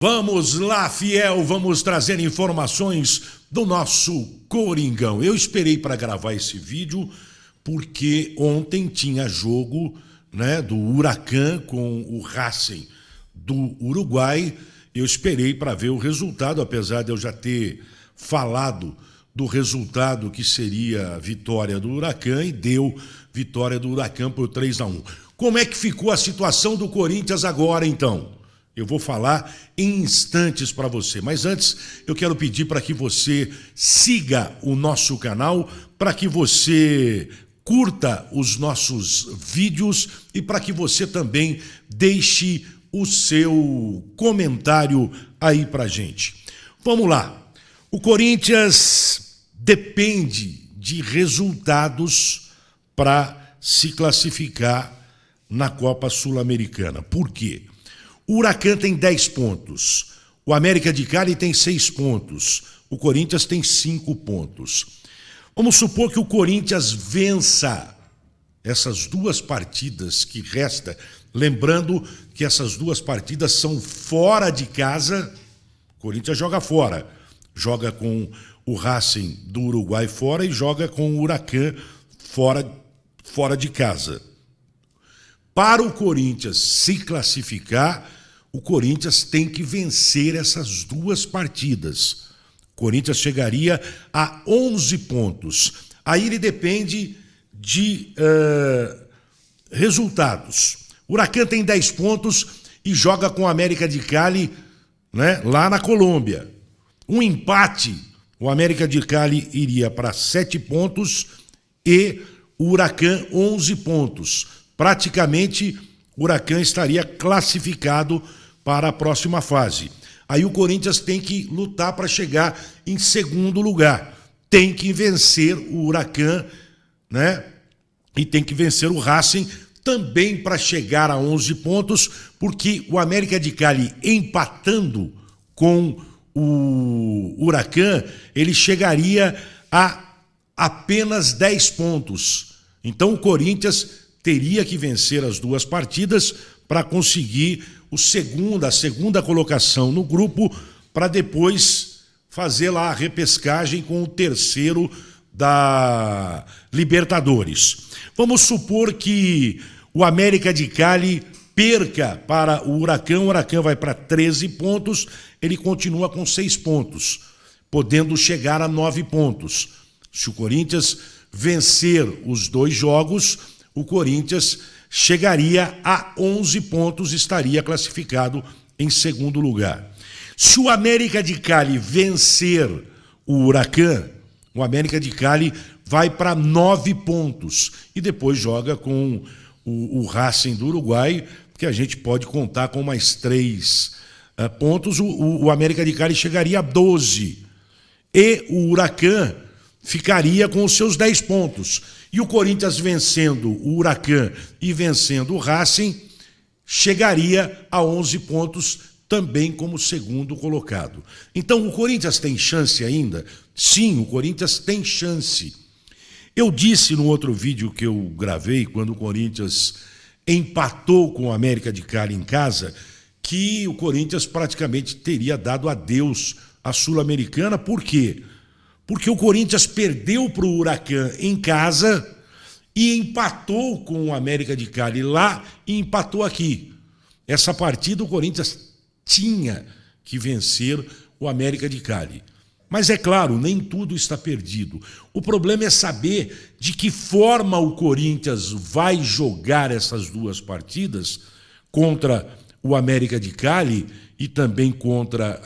Vamos lá, fiel, vamos trazer informações do nosso Coringão. Eu esperei para gravar esse vídeo porque ontem tinha jogo, do Huracan com o Racing do Uruguai. Eu esperei para ver o resultado, apesar de eu já ter falado do resultado que seria a vitória do Huracan, e deu vitória do Huracan por 3-1. Como é que ficou a situação do Corinthians agora, então? Eu vou falar em instantes para você, mas antes eu quero pedir para que você siga o nosso canal, para que você curta os nossos vídeos e para que você também deixe o seu comentário aí para gente. Vamos lá. O Corinthians depende de resultados para se classificar na Copa Sul-Americana. Por quê? O Huracan tem 10 pontos, o América de Cali tem 6 pontos, o Corinthians tem 5 pontos. Vamos supor que o Corinthians vença essas duas partidas que restam, lembrando que essas duas partidas são fora de casa. O Corinthians joga fora, joga com o Racing do Uruguai fora e joga com o Huracan fora de casa. Para o Corinthians se classificar, o Corinthians tem que vencer essas duas partidas. O Corinthians chegaria a 11 pontos. Aí ele depende de resultados. O Huracan tem 10 pontos e joga com o América de Cali, lá na Colômbia. Um empate, o América de Cali iria para 7 pontos e o Huracan 11 pontos. Praticamente, o Huracan estaria classificado para a próxima fase. Aí o Corinthians tem que lutar para chegar em segundo lugar. Tem que vencer o Huracan, e tem que vencer o Racing também para chegar a 11 pontos, porque o América de Cali empatando com o Huracan, ele chegaria a apenas 10 pontos. Então o Corinthians teria que vencer as duas partidas para conseguir a segunda colocação no grupo, para depois fazer lá a repescagem com o terceiro da Libertadores. Vamos supor que o América de Cali perca para o Huracan vai para 13 pontos, ele continua com 6 pontos, podendo chegar a 9 pontos. Se o Corinthians vencer os dois jogos, o Corinthians chegaria a 11 pontos, estaria classificado em segundo lugar. Se o América de Cali vencer o Huracan, o América de Cali vai para 9 pontos e depois joga com o Racing do Uruguai, que a gente pode contar com mais 3 pontos. O América de Cali chegaria a 12 e o Huracan ficaria com os seus 10 pontos. E o Corinthians vencendo o Huracan e vencendo o Racing, chegaria a 11 pontos também como segundo colocado. Então o Corinthians tem chance ainda? Sim, o Corinthians tem chance. Eu disse no outro vídeo que eu gravei, quando o Corinthians empatou com o América de Cali em casa, que o Corinthians praticamente teria dado adeus à Sul-Americana. Por quê? Porque o Corinthians perdeu para o Huracan em casa e empatou com o América de Cali lá e empatou aqui. Essa partida o Corinthians tinha que vencer o América de Cali. Mas é claro, nem tudo está perdido. O problema é saber de que forma o Corinthians vai jogar essas duas partidas contra o América de Cali e também contra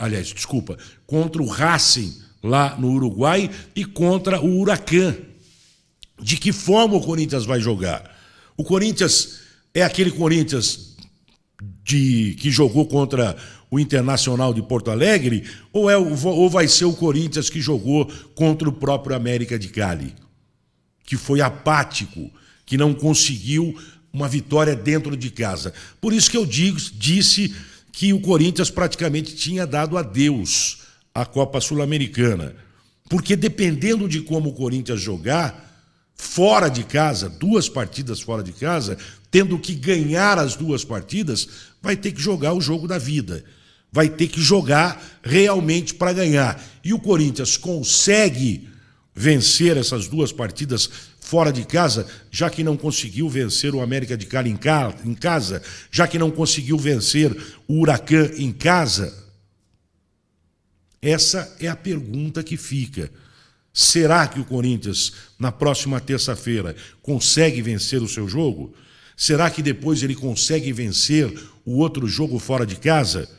o Racing lá no Uruguai e contra o Huracan. De que forma o Corinthians vai jogar? O Corinthians é aquele Corinthians que jogou contra o Internacional de Porto Alegre ou vai ser o Corinthians que jogou contra o próprio América de Cali, que foi apático, que não conseguiu uma vitória dentro de casa? Por isso que eu disse que o Corinthians praticamente tinha dado adeus a Copa Sul-Americana, porque dependendo de como o Corinthians jogar fora de casa, 2 partidas fora de casa, tendo que ganhar as 2 partidas, vai ter que jogar o jogo da vida. vai ter que jogar realmente para ganhar. E o Corinthians consegue vencer essas duas partidas fora de casa, já que não conseguiu vencer o América de Cali em casa, já que não conseguiu vencer o Huracan em casa? Essa é a pergunta que fica. Será que o Corinthians, na próxima terça-feira, consegue vencer o seu jogo? Será que depois ele consegue vencer o outro jogo fora de casa?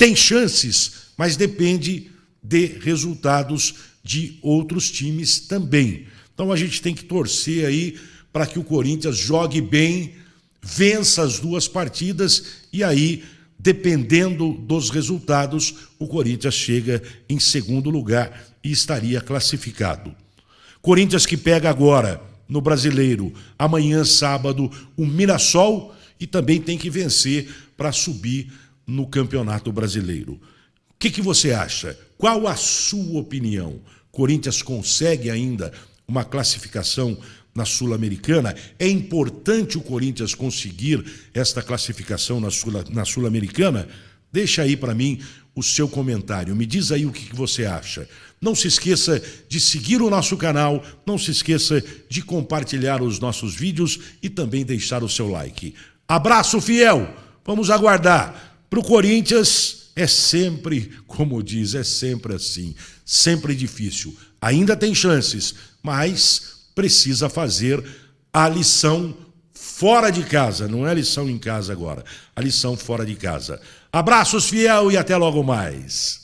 Tem chances, mas depende de resultados de outros times também. Então a gente tem que torcer aí para que o Corinthians jogue bem, vença as duas partidas e aí, dependendo dos resultados, o Corinthians chega em segundo lugar e estaria classificado. Corinthians que pega agora no Brasileiro, amanhã sábado, o Mirassol e também tem que vencer para subir no Campeonato Brasileiro. O que você acha? Qual a sua opinião? Corinthians consegue ainda uma classificação na Sul-Americana? É importante o Corinthians conseguir esta classificação na Sul-Americana? Deixa aí para mim o seu comentário. Me diz aí o que você acha. Não se esqueça de seguir o nosso canal, não se esqueça de compartilhar os nossos vídeos e também deixar o seu like. Abraço, fiel! Vamos aguardar. Para o Corinthians é sempre, como diz, é sempre assim, sempre difícil. Ainda tem chances, mas precisa fazer a lição fora de casa, não é lição em casa agora, a lição fora de casa. Abraços, fiel, e até logo mais.